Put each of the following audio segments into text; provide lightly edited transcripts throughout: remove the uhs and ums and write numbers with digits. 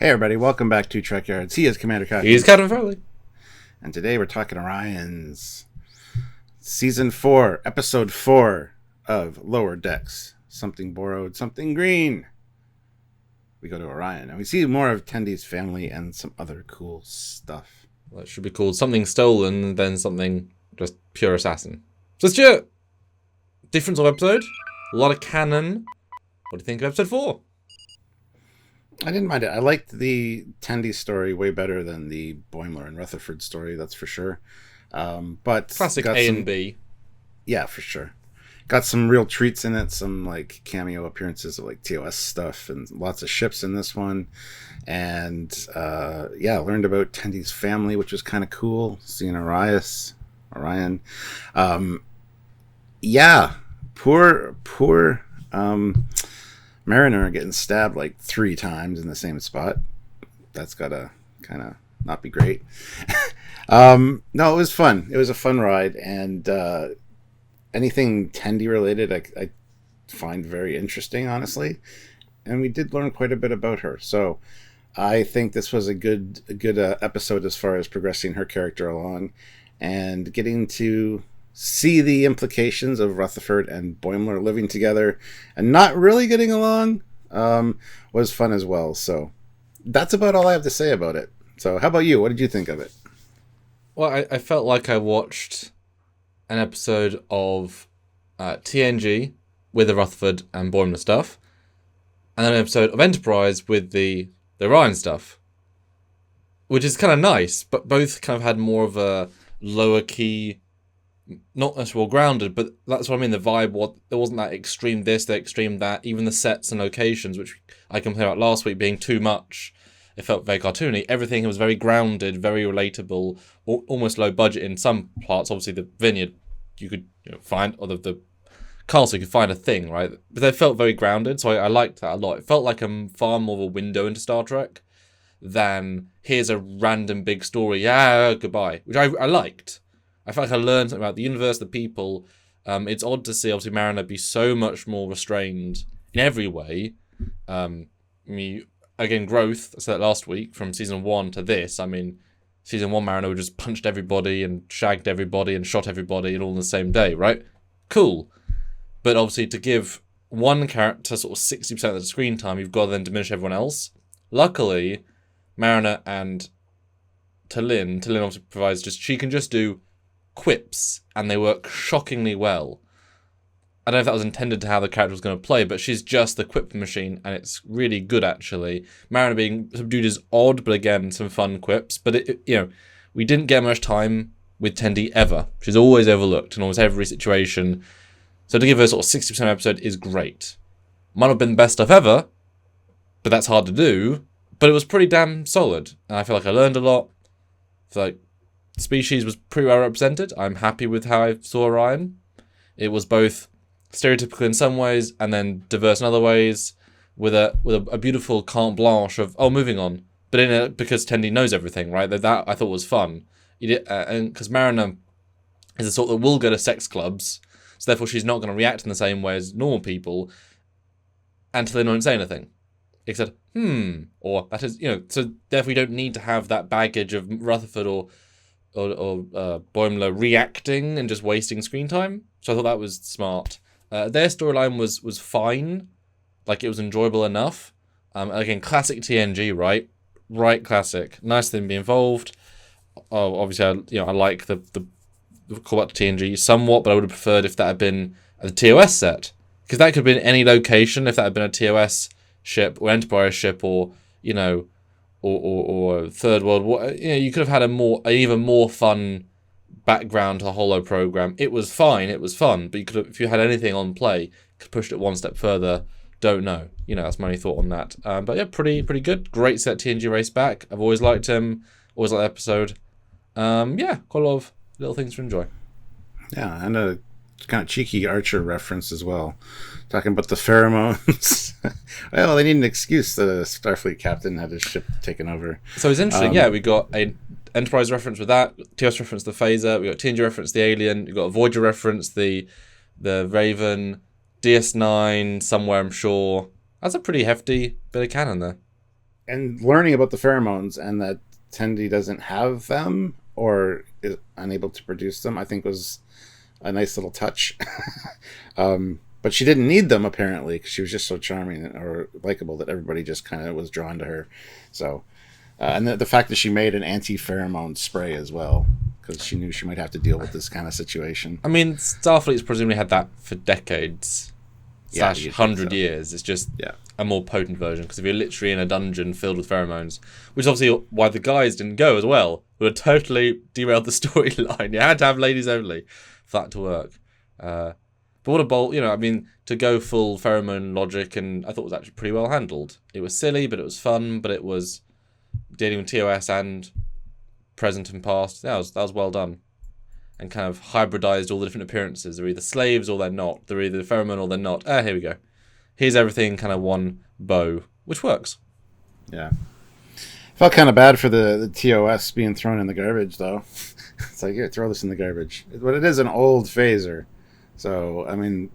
Hey everybody, welcome back to Trekyards. He is Commander Cocky. He's Captain Foley. And today we're talking Orion's Season 4, Episode 4 of Lower Decks. Something borrowed, something green. We go to Orion and we see more of Tendi's family and some other cool stuff. Well, it should be called Something Stolen and then something just pure assassin. So Stuart, difference of episode, a lot of canon. What do you think of episode 4? I didn't mind it. I liked the Tendi story way better than the Boimler and Rutherford story, that's for sure. But Classic A and B. Yeah, for sure. Got some real treats in it, some like cameo appearances of like TOS stuff and lots of ships in this one. And learned about Tendi's family, which was kind of cool. Seeing Orion. Poor Mariner getting stabbed like 3 times in the same spot. That's gotta kind of not be great. No, it was fun. It was a fun ride, and anything Tendi related I find very interesting, honestly. And we did learn quite a bit about her. So I think this was a good episode as far as progressing her character along and getting to see the implications of Rutherford and Boimler living together and not really getting along was fun as well. So that's about all I have to say about it. So how about you? What did you think of it? Well, I felt like I watched an episode of TNG with the Rutherford and Boimler stuff, and then an episode of Enterprise with the Orion stuff, which is kind of nice, but both kind of had more of a lower key, not necessarily grounded, but that's what I mean. The vibe, there wasn't that extreme this, that extreme that. Even the sets and locations, which I complained about last week, being too much. It felt very cartoony. Everything was very grounded, very relatable, almost low budget in some parts. Obviously, the vineyard you could find, or the castle you could find a thing, right? But they felt very grounded, so I liked that a lot. It felt like far more of a window into Star Trek than here's a random big story. Yeah, goodbye, which I liked. I felt like I learned something about the universe, the people. It's odd to see, obviously, Mariner be so much more restrained in every way. Again, growth, I said that last week, from Season 1 to this. I mean, Season 1 Mariner just punched everybody and shagged everybody and shot everybody and all in the same day, right? Cool. But obviously, to give one character sort of 60% of the screen time, you've got to then diminish everyone else. Luckily, Mariner and T'Lyn obviously provides she can just do quips, and they work shockingly well. I don't know if that was intended to how the character was going to play, but she's just the quip machine, and it's really good, actually. Mariner being subdued is odd, but again, some fun quips. But we didn't get much time with Tendi ever. She's always overlooked in almost every situation. So to give her sort of 60% episode is great. Might not have been the best stuff ever, but that's hard to do. But it was pretty damn solid, and I feel like I learned a lot. I feel like species was pretty well represented. I'm happy with how I saw Orion. It was both stereotypical in some ways and then diverse in other ways, with a beautiful carte blanche of moving on. But because Tendi knows everything, right? That I thought was fun. And because Mariner is the sort that will go to sex clubs, so therefore she's not going to react in the same way as normal people until they don't say anything. Except, or that is, so therefore you don't need to have that baggage of Rutherford or Boimler reacting and just wasting screen time. So I thought that was smart. Their storyline was fine. Like, it was enjoyable enough. Again, classic TNG, right? Right, classic. Nice thing to be involved. Oh, obviously, I like the callback to TNG somewhat, but I would have preferred if that had been a TOS set. Because that could have been any location, if that had been a TOS ship or Enterprise ship or Third World War. You could have had an even more fun background to the Holo program. It was fine, it was fun, but you could have, if you had anything on play, could have pushed it one step further. Don't know. That's my only thought on that. But yeah, pretty good. Great set TNG race back. I've always liked him. Always liked the episode. Quite a lot of little things to enjoy. Yeah, and a kind of cheeky Archer reference as well. Talking about the pheromones. Well, they need an excuse. The Starfleet captain had his ship taken over. So it's interesting. We got an Enterprise reference with that. TOS reference the phaser. We got TNG reference the alien. We got a Voyager reference the Raven. DS9 somewhere, I'm sure. That's a pretty hefty bit of canon there. and learning about the pheromones and that Tendi doesn't have them or is unable to produce them, I think was a nice little touch. But she didn't need them apparently because she was just so charming or likable that everybody just kind of was drawn to her. So, and the fact that she made an anti-pheromone spray as well because she knew she might have to deal with this kind of situation. I mean, Starfleet's presumably had that for decades. Yeah, / 100 years. It's just a more potent version because if you're literally in a dungeon filled with pheromones, which is obviously why the guys didn't go as well, would have totally derailed the storyline. You had to have ladies only for that to work. But what a bold, I mean, to go full pheromone logic, and I thought it was actually pretty well handled. It was silly, but it was fun, but it was dealing with TOS and present and past. That was well done. And kind of hybridized all the different appearances. They're either slaves or they're not. They're either pheromone or they're not. Here we go. Here's everything kind of one bow, which works. Yeah. Felt kind of bad for the TOS being thrown in the garbage, though. It's like, here, throw this in the garbage. But it is an old phaser. So, I mean,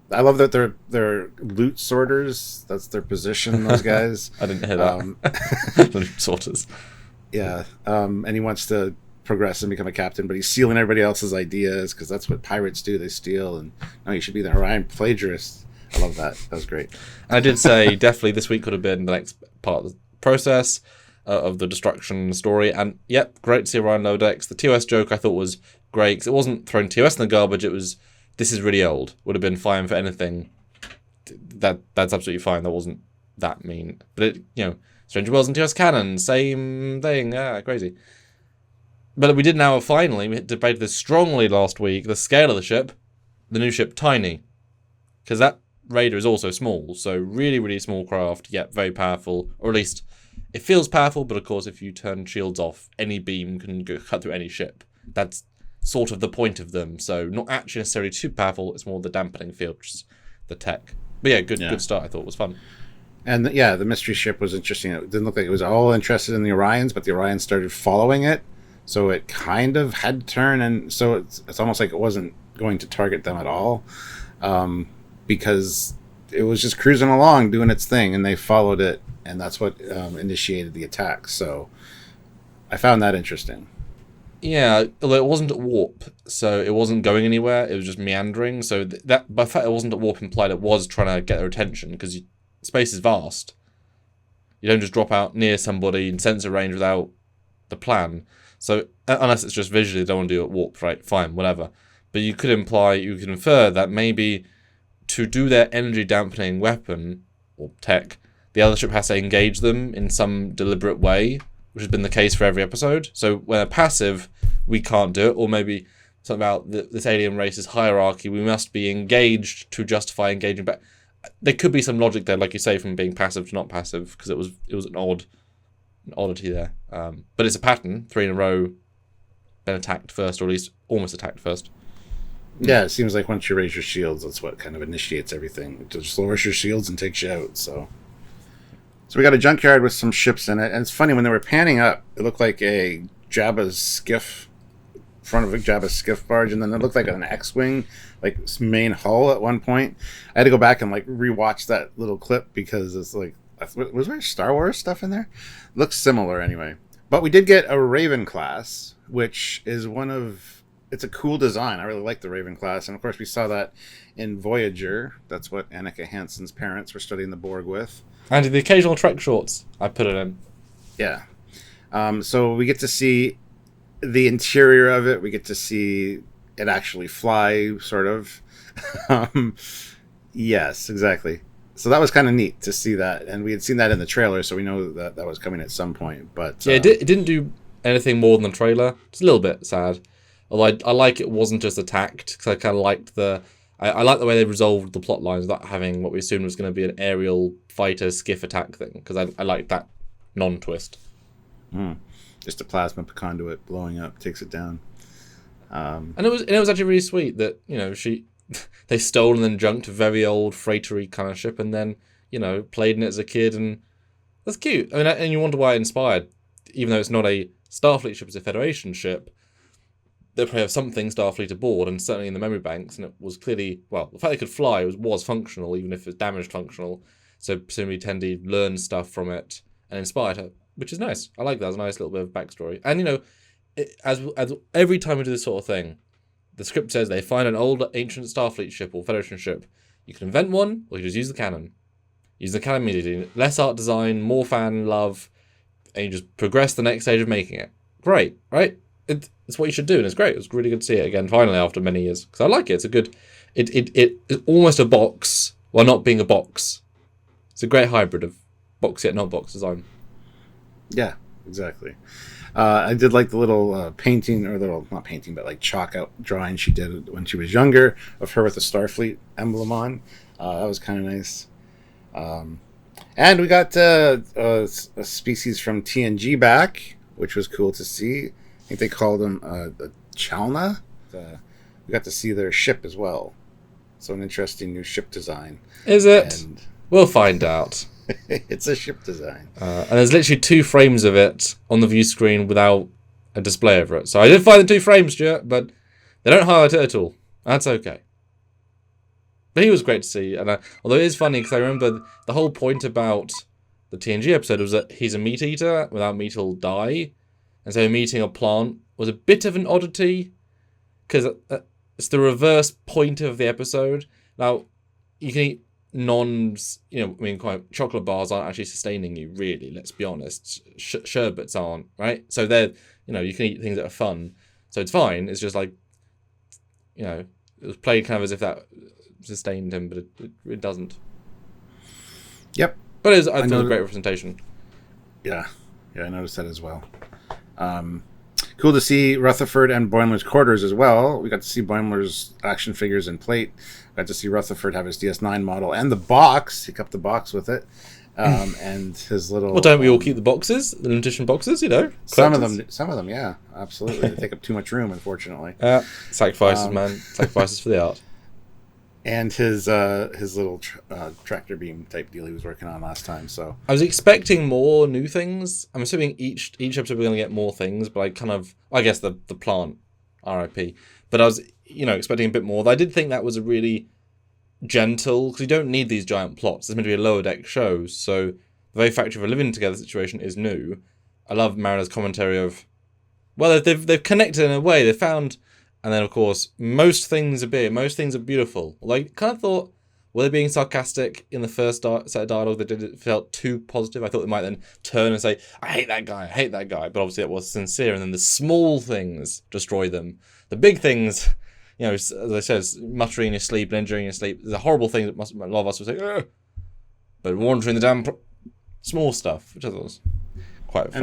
I love that they're loot sorters. That's their position, those guys. I didn't hear that. Loot sorters. Yeah. And he wants to progress and become a captain, but he's stealing everybody else's ideas because that's what pirates do. They steal, and no, you should be the Orion plagiarist. I love that. That was great. And I did say definitely this week could have been the next part of the process of the destruction story. And yep, great to see Orion lower decks. The TOS joke I thought was great because it wasn't throwing TOS in the garbage. It was, this is really old. Would have been fine for anything. That's absolutely fine. That wasn't that mean. But it, Stranger Worlds and TOS canon, same thing. Yeah, crazy. But we debated this strongly last week, the scale of the ship, the new ship Tiny. Because that Raider is also small, so really, really small craft, yet very powerful, or at least it feels powerful, but of course if you turn shields off, any beam can cut through any ship. That's sort of the point of them, so not actually necessarily too powerful, it's more the dampening field, which is the tech. But yeah, good start, I thought, it was fun. And the mystery ship was interesting. It didn't look like it was all interested in the Orions, but the Orions started following it. So it kind of had to turn, and so it's almost like it wasn't going to target them at all, because it was just cruising along doing its thing, and they followed it, and that's what initiated the attack. So I found that interesting. Yeah, although it wasn't at warp, so it wasn't going anywhere. It was just meandering. So that by the fact it wasn't at warp implied it was trying to get their attention because space is vast. You don't just drop out near somebody in sensor range without the plan. So, unless it's just visually they don't want to do it at warp, right? Fine, whatever. But you could infer that maybe to do their energy dampening weapon, or tech, the other ship has to engage them in some deliberate way, which has been the case for every episode. So, when they're passive, we can't do it. Or maybe something about this alien race's hierarchy, we must be engaged to justify engaging back. There could be some logic there, like you say, from being passive to not passive, because it was an oddity there. But it's a pattern, 3 in a row, been attacked first, or at least almost attacked first. Yeah, it seems like once you raise your shields, that's what kind of initiates everything. Just lowers your shields and takes you out. So we got a junkyard with some ships in it, and it's funny, when they were panning up, it looked like a Jabba's skiff, front of a Jabba's skiff barge, and then it looked like an X-wing, like main hull at one point. I had to go back and rewatch that little clip because it's like, was there Star Wars stuff in there? Looks similar anyway. But we did get a Raven class, which is it's a cool design. I really like the Raven class. And of course we saw that in Voyager. That's what Annika Hansen's parents were studying the Borg with. And the occasional Trek shorts, I put it in. Yeah. So we get to see the interior of it. We get to see it actually fly, sort of. Yes, exactly. So that was kind of neat to see that, and we had seen that in the trailer, so we know that was coming at some point. But yeah, it didn't do anything more than the trailer. It's a little bit sad, although I like it wasn't just attacked, because I kind of liked I like the way they resolved the plot lines without having what we assumed was going to be an aerial fighter skiff attack thing, because I liked that non-twist. Just a plasma conduit blowing up takes it down. And it was actually really sweet that they stole and then junked a very old freighter-y kind of ship, and then played in it as a kid, and that's cute. I mean, and you wonder why it inspired, even though it's not a Starfleet ship, it's a Federation ship. They probably have something Starfleet aboard, and certainly in the memory banks, and it was clearly, well, the fact they could fly was functional, even if it was damaged functional. So presumably Tendi learned stuff from it, and inspired her, which is nice. I like that. It's a nice little bit of backstory. And, you know, as every time we do this sort of thing, the script says they find an old ancient Starfleet ship or Federation ship. You can invent one, or you just use the canon. Use the canon immediately. Less art design, more fan love, and you just progress the next stage of making it. Great, right? It's what you should do, and it's great. It was really good to see it again, finally, after many years. Because I like it. It's a good... It's almost a box, while not being a box. It's a great hybrid of box yet not box design. Yeah, exactly. I did like the little painting, or little, not painting, but like chalk out drawing she did when she was younger of her with the Starfleet emblem on. That was kind of nice. And we got a species from TNG back, which was cool to see. I think they called them the Chalna. We got to see their ship as well. So an interesting new ship design. Is it? And we'll find out. It's a ship design. And there's literally 2 frames of it on the view screen without a display over it. So I did find the 2 frames, Stuart, but they don't highlight it at all. That's okay. But he was great to see. And although it is funny, because I remember the whole point about the TNG episode was that he's a meat eater. Without meat, he'll die. And so him eating a plant was a bit of an oddity, because it's the reverse point of the episode. Now, you can eat chocolate bars aren't actually sustaining you, really, let's be honest. Sherbets aren't, right? So they're, you can eat things that are fun. So it's fine. It's just like, it was played kind of as if that sustained him, but it doesn't. Yep. But I thought it was a great representation. Yeah, I noticed that as well. Cool to see Rutherford and Boimler's quarters as well. We got to see Boimler's action figures and plate. Got to see Rutherford have his DS9 model and the box. He kept the box with it. And his little... Well, don't we all keep the boxes? The limited edition boxes, Some of them, yeah. Absolutely. They take up too much room, unfortunately. Sacrifices, man. Sacrifices for the art. And his little tractor beam type deal he was working on last time. So I was expecting more new things. I'm assuming each episode we're going to get more things, but I guess the plant, RIP. But I was, expecting a bit more. I did think that was a really gentle, because you don't need these giant plots. It's meant to be a lower deck show, so the very fact of a living together situation is new. I love Mariner's commentary of, well, they've connected in a way. They found... And then, of course, most things are beautiful. Although I kind of thought, were they being sarcastic in the first set of dialogue that it felt too positive? I thought they might then turn and say, I hate that guy. But obviously that was sincere. And then the small things destroy them. The big things, as I said, muttering in your sleep and injuring your sleep, is a horrible thing that a lot of us would say, ugh. But wandering the damn small stuff, which I thought was quite fun.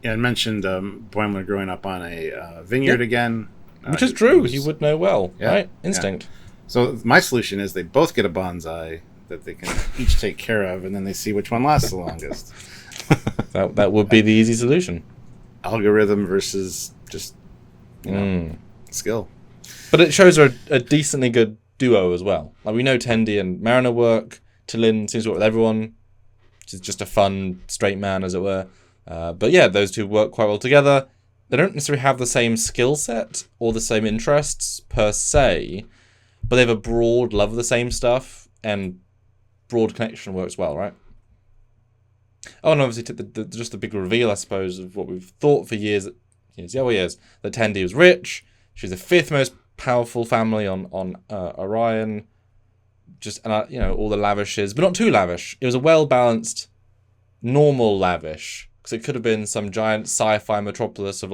And mentioned Boimler growing up on a vineyard again. Which is true. You would know well, right? Instinct. Yeah. So my solution is they both get a bonsai that they can each take care of, and then they see which one lasts the longest. that would be the easy solution. Algorithm versus just skill. But it shows a decently good duo as well. Like, we know Tendi and Mariner work. T'Lyn seems to work with everyone. She's just a fun straight man, as it were. But yeah, those two work quite well together. They don't necessarily have the same skill set or the same interests per se, but they have a broad love of the same stuff, and broad connection works well, right? Oh, and obviously just the big reveal, I suppose, of what we've thought for years, that Tendi was rich. She's the 5th most powerful family on Orion. All the lavishes, but not too lavish. It was a well-balanced, normal lavish. Because it could have been some giant sci-fi metropolis of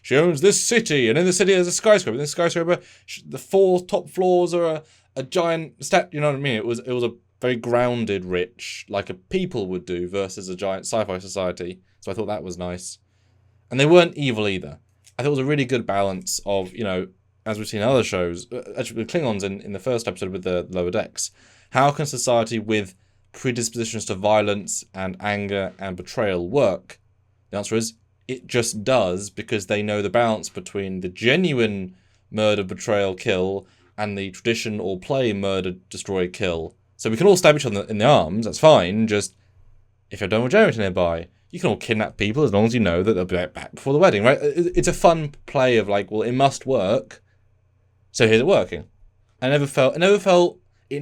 she owns this city, and in the city there's a skyscraper. In this skyscraper, the 4 top floors are a giant you know what I mean? It was a very grounded rich, like a people would do, versus a giant sci-fi society. So I thought that was nice. And they weren't evil either. I thought it was a really good balance of, as we've seen in other shows, actually with Klingons in the first episode with the Lower Decks, how can society with predispositions to violence and anger and betrayal work? The answer is, it just does, because they know the balance between the genuine murder, betrayal, kill, and the tradition or play murder, destroy, kill. So we can all stab each other in the arms, that's fine, just if you're done with generator nearby, you can all kidnap people as long as you know that they'll be back before the wedding, right? It's a fun play of it must work, so here's it working. It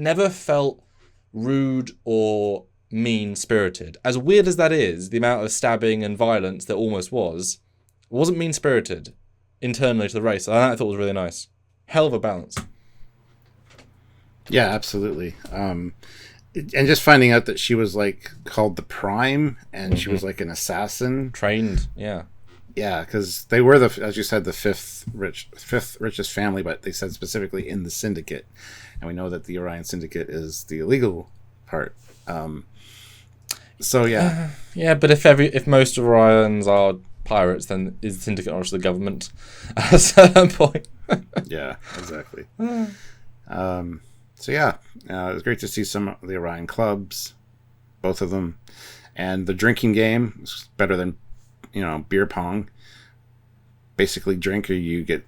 never felt rude or mean-spirited. As weird as that is, the amount of stabbing and violence there almost was, it wasn't mean-spirited internally to the race. I thought it was really nice. Hell of a balance. Yeah, absolutely. And just finding out that she was like called the Prime, and she was like an assassin, trained. Yeah, because they were as you said, the fifth richest family, but they said specifically in the syndicate, and we know that the Orion Syndicate is the illegal part. So yeah, but if most Orions are pirates, then is the syndicate or the government at a certain point? Yeah, exactly. So yeah, it was great to see some of the Orion clubs, both of them, and the drinking game was better than beer pong. Basically, drink or you get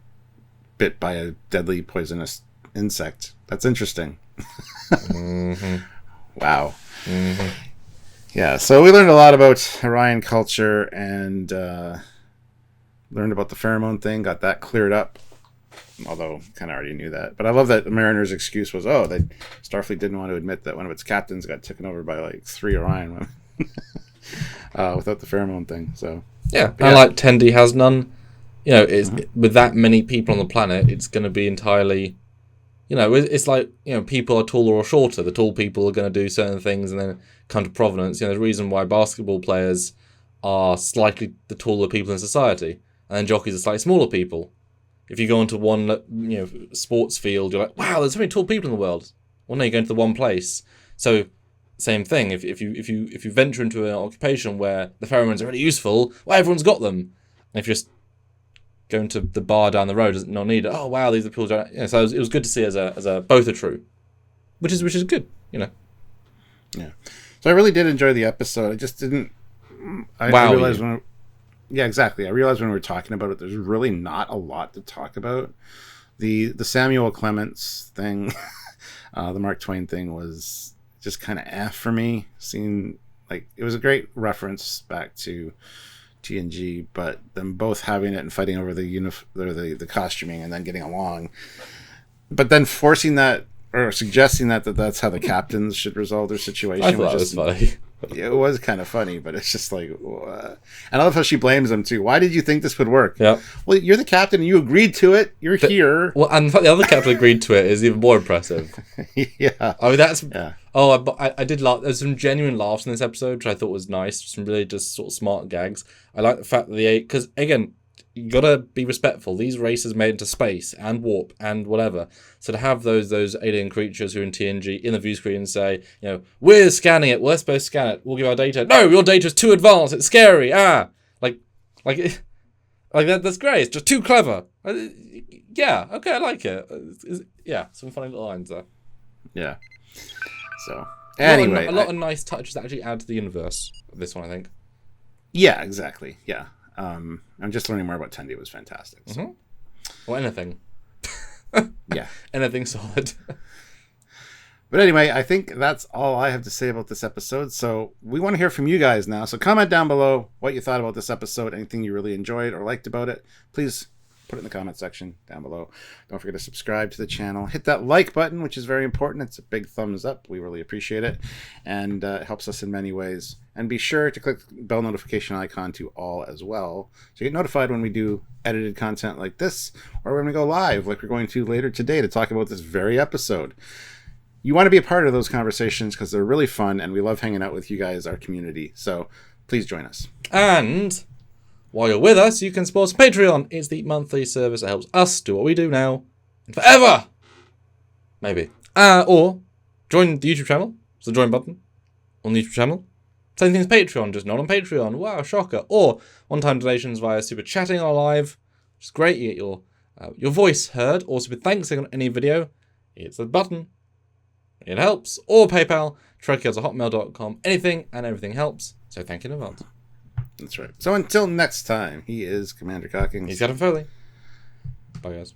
bit by a deadly poisonous insect. That's interesting. Wow. Mm-hmm. Yeah, so we learned a lot about Orion culture and learned about the pheromone thing, got that cleared up, although kind of already knew that. But I love that the Mariner's excuse was, that Starfleet didn't want to admit that one of its captains got taken over by like 3 Orion women without the pheromone thing. So yeah, and like Tendi has none. With that many people on the planet, it's going to be entirely... it's like, people are taller or shorter. The tall people are going to do certain things and then come to provenance. There's a reason why basketball players are slightly the taller people in society, and then jockeys are slightly smaller people. If you go into one, sports field, you're like, wow, there's so many tall people in the world. Well, no, you go into the one place. So, same thing. If you venture into an occupation where the pheromones are really useful, well, everyone's got them. And if you just going to the bar down the road does not need it. Oh wow, these are people. So it was good to see as a both are true, which is good. Yeah. So I really did enjoy the episode. I just didn't. I realized yeah, exactly. I realized when we were talking about it, there's really not a lot to talk about. The Samuel Clements thing, the Mark Twain thing was just kind of for me. Seeing like it was a great reference back to TNG, but them both having it and fighting over the costuming and then getting along, but then forcing that or suggesting that's how the captains should resolve their situation. I thought it was funny. It was kind of funny, but it's just like, and I love how she blames them too. Why did you think this would work? Yeah. Well, you're the captain and you agreed to it. You're here. Well, and the fact the other captain agreed to it is even more impressive. Yeah. I mean, that's. Yeah. Oh, I did laugh. There's some genuine laughs in this episode, which I thought was nice. Some really just sort of smart gags. I like the fact that because again, you gotta be respectful. These races made into space and warp and whatever. So to have those alien creatures who are in TNG in the view screen say, we're scanning it. We're supposed to scan it. We'll give our data. No, your data's too advanced. It's scary. Like that's great. It's just too clever. Yeah. Okay, I like it. Yeah, some funny little lines there. Yeah. So anyway, a lot of nice touches that actually add to the universe of this one, I think. Yeah, exactly. Yeah. I'm just learning more about Tendi. It was fantastic. So. Mm-hmm. Or anything. Yeah. Anything solid. But anyway, I think that's all I have to say about this episode. So we want to hear from you guys now. So comment down below what you thought about this episode, anything you really enjoyed or liked about it. Please put it in the comment section down below. Don't forget to subscribe to the channel. Hit that like button, which is very important. It's a big thumbs up. We really appreciate it. And it helps us in many ways. And be sure to click the bell notification icon to all as well. So you get notified when we do edited content like this, or when we go live like we're going to later today to talk about this very episode. You want to be a part of those conversations because they're really fun and we love hanging out with you guys, our community. So please join us. And while you're with us, you can support us on Patreon. It's the monthly service that helps us do what we do now and forever. Maybe. Or join the YouTube channel. It's the join button on the YouTube channel. Same thing as Patreon, just not on Patreon. Wow, shocker. Or one-time donations via Super Chatting or Live, which is great. You get your voice heard. Or Super Thanks on any video. It's the button. It helps. Or PayPal, Trekyards@hotmail.com. Anything and everything helps. So thank you in advance. That's right. So until next time, he is Commander Cocking. He's Captain Foley. Bye, guys.